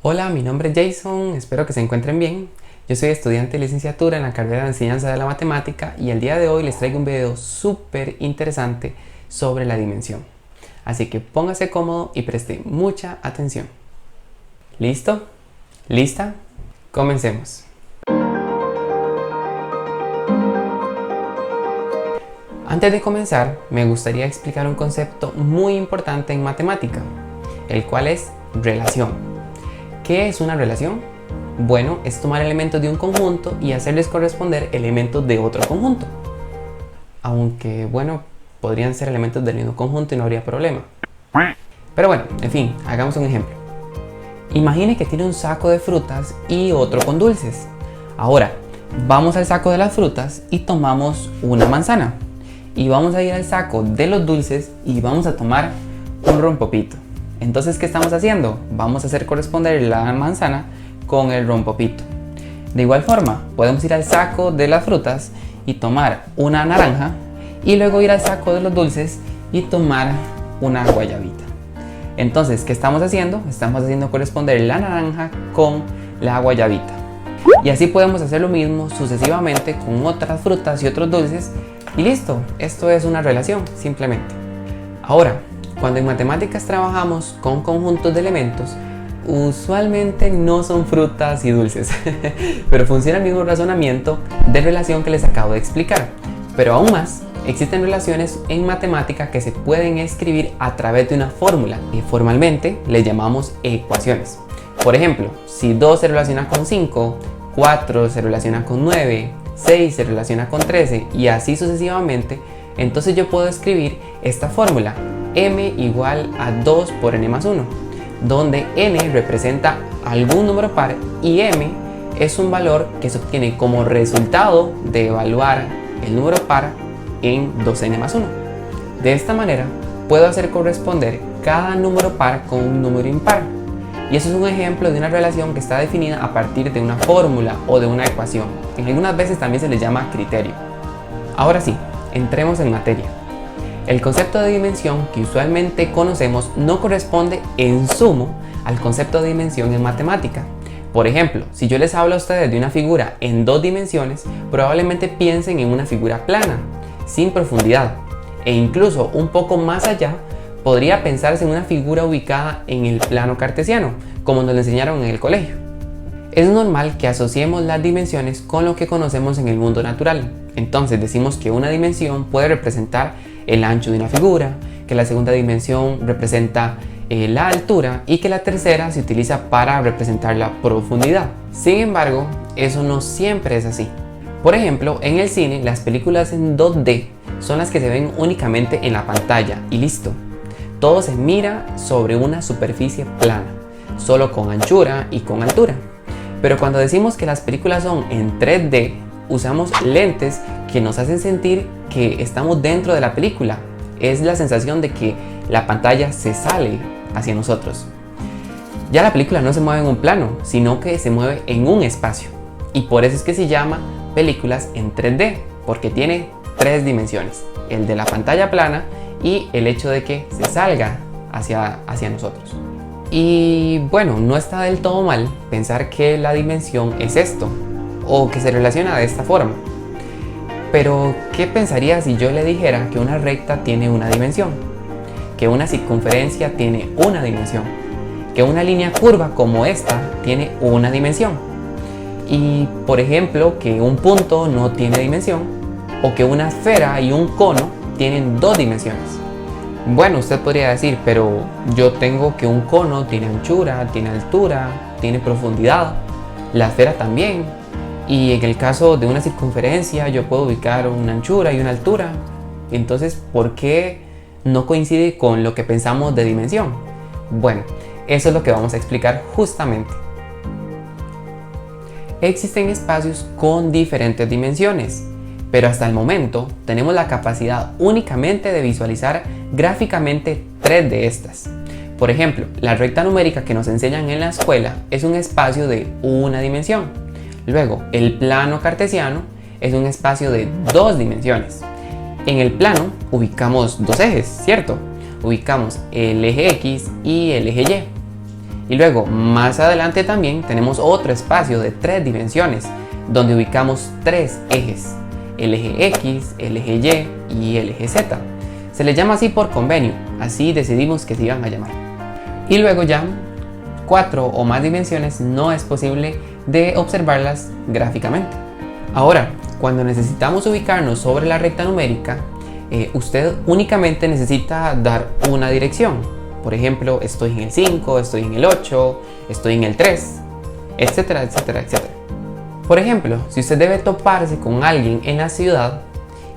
Hola, mi nombre es Jason, espero que se encuentren bien. Yo soy estudiante de licenciatura en la carrera de enseñanza de la matemática y el día de hoy les traigo un video súper interesante sobre la dimensión. Así que póngase cómodo y preste mucha atención. ¿Listo? ¿Lista? Comencemos. Antes de comenzar, me gustaría explicar un concepto muy importante en matemática, el cual es relación. ¿Qué es una relación? Bueno, es tomar elementos de un conjunto y hacerles corresponder elementos de otro conjunto. Aunque, bueno, podrían ser elementos del mismo conjunto y no habría problema. Pero bueno, en fin, hagamos un ejemplo. Imagine que tiene un saco de frutas y otro con dulces. Ahora, vamos al saco de las frutas y tomamos una manzana. Y vamos a ir al saco de los dulces y vamos a tomar un rompopito. Entonces, ¿qué estamos haciendo? Vamos a hacer corresponder la manzana con el rompopito. De igual forma, podemos ir al saco de las frutas y tomar una naranja y luego ir al saco de los dulces y tomar una guayabita. Entonces, ¿qué estamos haciendo? Estamos haciendo corresponder la naranja con la guayabita. Y así podemos hacer lo mismo sucesivamente con otras frutas y otros dulces y listo, esto es una relación simplemente. Ahora, cuando en matemáticas trabajamos con conjuntos de elementos, usualmente no son frutas y dulces, pero funciona el mismo razonamiento de relación que les acabo de explicar. Pero aún más, existen relaciones en matemática que se pueden escribir a través de una fórmula y formalmente les llamamos ecuaciones. Por ejemplo, si 2 se relaciona con 5, 4 se relaciona con 9, 6 se relaciona con 13 y así sucesivamente, entonces yo puedo escribir esta fórmula m igual a 2 por n más 1, donde n representa algún número par y m es un valor que se obtiene como resultado de evaluar el número par en 2n más 1. De esta manera puedo hacer corresponder cada número par con un número impar. Y eso es un ejemplo de una relación que está definida a partir de una fórmula o de una ecuación. En algunas veces también se le llama criterio. Ahora sí, entremos en materia. El concepto de dimensión que usualmente conocemos no corresponde en sumo al concepto de dimensión en matemática. Por ejemplo, si yo les hablo a ustedes de una figura en 2 dimensiones, probablemente piensen en una figura plana, sin profundidad, e incluso un poco más allá, podría pensarse en una figura ubicada en el plano cartesiano, como nos lo enseñaron en el colegio. Es normal que asociemos las dimensiones con lo que conocemos en el mundo natural. Entonces decimos que una dimensión puede representar el ancho de una figura, que la segunda dimensión representa la altura y que la tercera se utiliza para representar la profundidad. Sin embargo, eso no siempre es así. Por ejemplo, en el cine, las películas en 2D son las que se ven únicamente en la pantalla y listo. Todo se mira sobre una superficie plana, solo con anchura y con altura. Pero cuando decimos que las películas son en 3D, usamos lentes que nos hacen sentir que estamos dentro de la película. Es la sensación de que la pantalla se sale hacia nosotros. Ya la película no se mueve en un plano, sino que se mueve en un espacio. Y por eso es que se llama películas en 3D, porque tiene 3 dimensiones. El de la pantalla plana y el hecho de que se salga hacia nosotros. Y bueno, no está del todo mal pensar que la dimensión es esto, o que se relaciona de esta forma. Pero, ¿qué pensaría si yo le dijera que una recta tiene una dimensión? Que una circunferencia tiene una dimensión. Que una línea curva como esta tiene una dimensión. Y, por ejemplo, que un punto no tiene dimensión. O que una esfera y un cono tienen 2 dimensiones. Bueno, usted podría decir, pero yo tengo que un cono tiene anchura, tiene altura, tiene profundidad. La esfera también. Y en el caso de una circunferencia yo puedo ubicar una anchura y una altura. Entonces, ¿por qué no coincide con lo que pensamos de dimensión? Bueno, eso es lo que vamos a explicar justamente. Existen espacios con diferentes dimensiones, pero hasta el momento tenemos la capacidad únicamente de visualizar gráficamente 3 de estas. Por ejemplo, la recta numérica que nos enseñan en la escuela es un espacio de una dimensión. Luego, el plano cartesiano es un espacio de 2 dimensiones. En el plano ubicamos 2 ejes, ¿cierto? Ubicamos el eje X y el eje Y. Y luego más adelante también tenemos otro espacio de 3 dimensiones donde ubicamos 3 ejes, el eje X, el eje Y y el eje Z. Se les llama así por convenio, así decidimos que se iban a llamar. Y luego ya 4 o más dimensiones no es posible de observarlas gráficamente. Ahora, cuando necesitamos ubicarnos sobre la recta numérica, usted únicamente necesita dar una dirección. Por ejemplo, estoy en el 5, estoy en el 8, estoy en el 3, etcétera, etcétera, etcétera. Por ejemplo, si usted debe toparse con alguien en la ciudad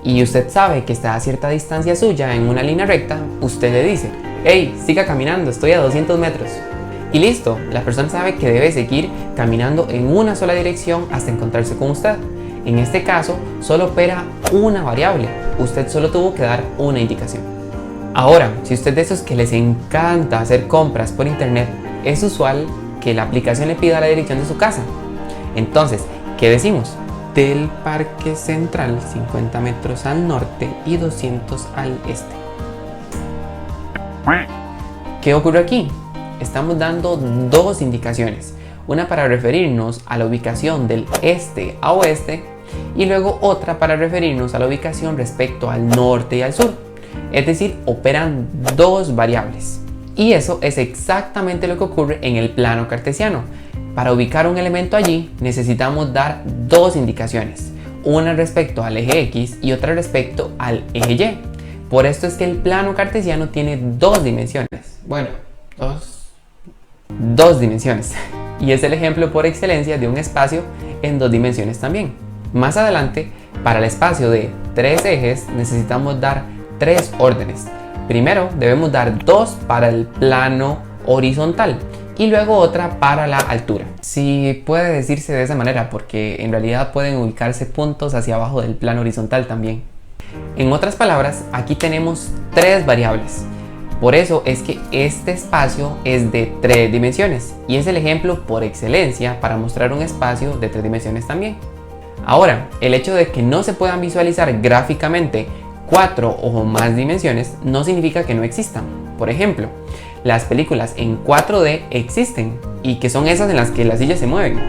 y usted sabe que está a cierta distancia suya en una línea recta, usted le dice: hey, siga caminando, estoy a 200 metros. Y listo, la persona sabe que debe seguir caminando en una sola dirección hasta encontrarse con usted. En este caso, solo opera una variable, usted solo tuvo que dar una indicación. Ahora, si usted de esos que les encanta hacer compras por internet, es usual que la aplicación le pida la dirección de su casa. Entonces, ¿qué decimos? Del Parque Central, 50 metros al norte y 200 al este. ¿Qué ocurre aquí? Estamos dando 2 indicaciones, una para referirnos a la ubicación del este a oeste y luego otra para referirnos a la ubicación respecto al norte y al sur. Es decir, operan 2 variables. Y eso es exactamente lo que ocurre en el plano cartesiano. Para ubicar un elemento allí necesitamos dar 2 indicaciones, una respecto al eje X y otra respecto al eje Y. Por esto es que el plano cartesiano tiene 2 dimensiones. Bueno, dos dimensiones. Y es el ejemplo por excelencia de un espacio en 2 dimensiones también. Más adelante, para el espacio de 3 ejes necesitamos dar 3 órdenes. Primero debemos dar 2 para el plano horizontal y luego otra para la altura. Sí, puede decirse de esa manera porque en realidad pueden ubicarse puntos hacia abajo del plano horizontal también. En otras palabras, aquí tenemos 3 variables. Por eso es que este espacio es de 3 dimensiones y es el ejemplo por excelencia para mostrar un espacio de 3 dimensiones también. Ahora, el hecho de que no se puedan visualizar gráficamente 4 o más dimensiones no significa que no existan. Por ejemplo, las películas en 4D existen y que son esas en las que las sillas se mueven.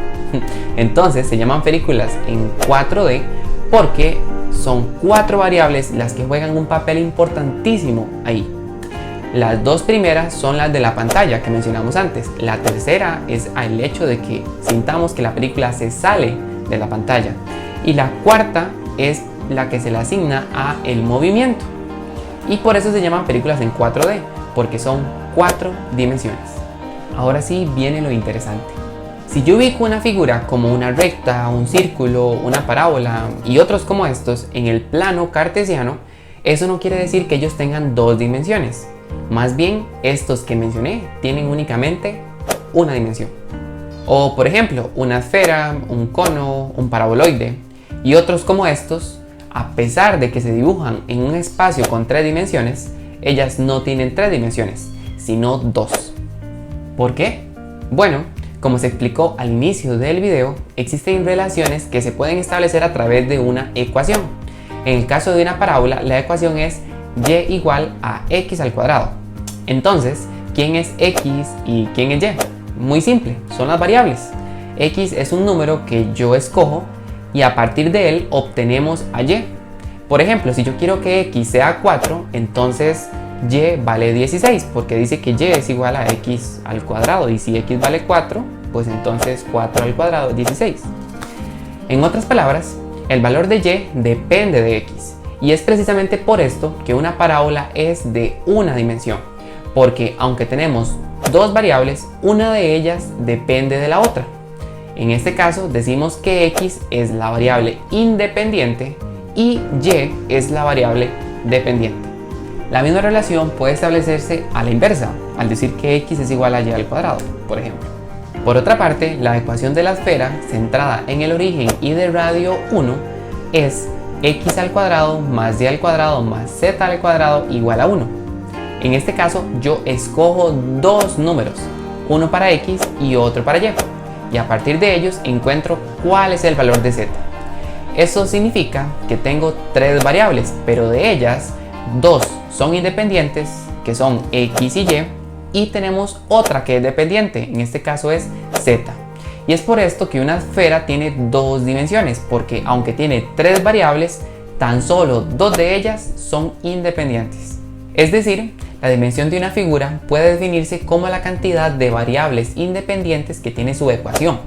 Entonces se llaman películas en 4D porque son 4 variables las que juegan un papel importantísimo ahí. Las 2 primeras son las de la pantalla que mencionamos antes. La tercera es el hecho de que sintamos que la película se sale de la pantalla. Y la cuarta es la que se le asigna a el movimiento. Y por eso se llaman películas en 4D, porque son 4 dimensiones. Ahora sí viene lo interesante. Si yo ubico una figura como una recta, un círculo, una parábola y otros como estos en el plano cartesiano, eso no quiere decir que ellos tengan 2 dimensiones. Más bien, estos que mencioné tienen únicamente una dimensión. O por ejemplo, una esfera, un cono, un paraboloide y otros como estos, a pesar de que se dibujan en un espacio con 3 dimensiones, ellas no tienen 3 dimensiones, sino 2. ¿Por qué? Bueno, como se explicó al inicio del video, existen relaciones que se pueden establecer a través de una ecuación. En el caso de una parábola, la ecuación es y igual a x al cuadrado. Entonces, ¿quién es x y quién es y? Muy simple, son las variables. X es un número que yo escojo y a partir de él obtenemos a y. Por ejemplo, si yo quiero que x sea 4, entonces y vale 16 porque dice que y es igual a x al cuadrado, y si x vale 4, pues entonces 4 al cuadrado es 16. En otras palabras, el valor de y depende de x, y es precisamente por esto que una parábola es de una dimensión, porque aunque tenemos 2 variables, una de ellas depende de la otra. En este caso decimos que x es la variable independiente y y es la variable dependiente. La misma relación puede establecerse a la inversa, al decir que x es igual a y al cuadrado, por ejemplo. Por otra parte, la ecuación de la esfera, centrada en el origen y de radio 1, es x al cuadrado más y al cuadrado más z al cuadrado igual a 1. En este caso, yo escojo 2 números, uno para x y otro para y. Y a partir de ellos encuentro cuál es el valor de z. Eso significa que tengo 3 variables, pero de ellas 2 son independientes, que son x y y, y tenemos otra que es dependiente, en este caso es z. Y es por esto que una esfera tiene dos dimensiones, porque aunque tiene tres variables, tan solo dos de ellas son independientes. Es decir, la dimensión de una figura puede definirse como la cantidad de variables independientes que tiene su ecuación.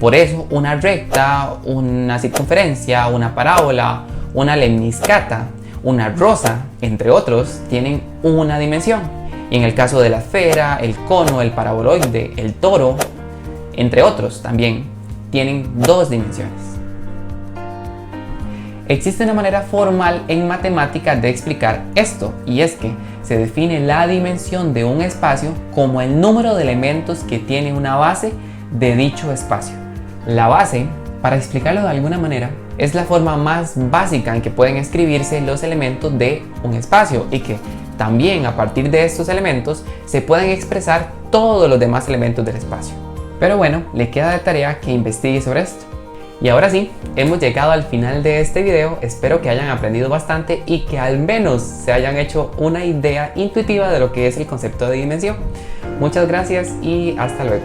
Por eso, una recta, una circunferencia, una parábola, una lemniscata, una rosa, entre otros, tienen una dimensión. Y en el caso de la esfera, el cono, el paraboloide, el toro, entre otros, también tienen dos dimensiones. Existe una manera formal en matemática de explicar esto, y es que se define la dimensión de un espacio como el número de elementos que tiene una base de dicho espacio. La base, para explicarlo de alguna manera, es la forma más básica en que pueden escribirse los elementos de un espacio y que también a partir de estos elementos se pueden expresar todos los demás elementos del espacio. Pero bueno, le queda de tarea que investigue sobre esto. Y ahora sí, hemos llegado al final de este video. Espero que hayan aprendido bastante y que al menos se hayan hecho una idea intuitiva de lo que es el concepto de dimensión. Muchas gracias y hasta luego.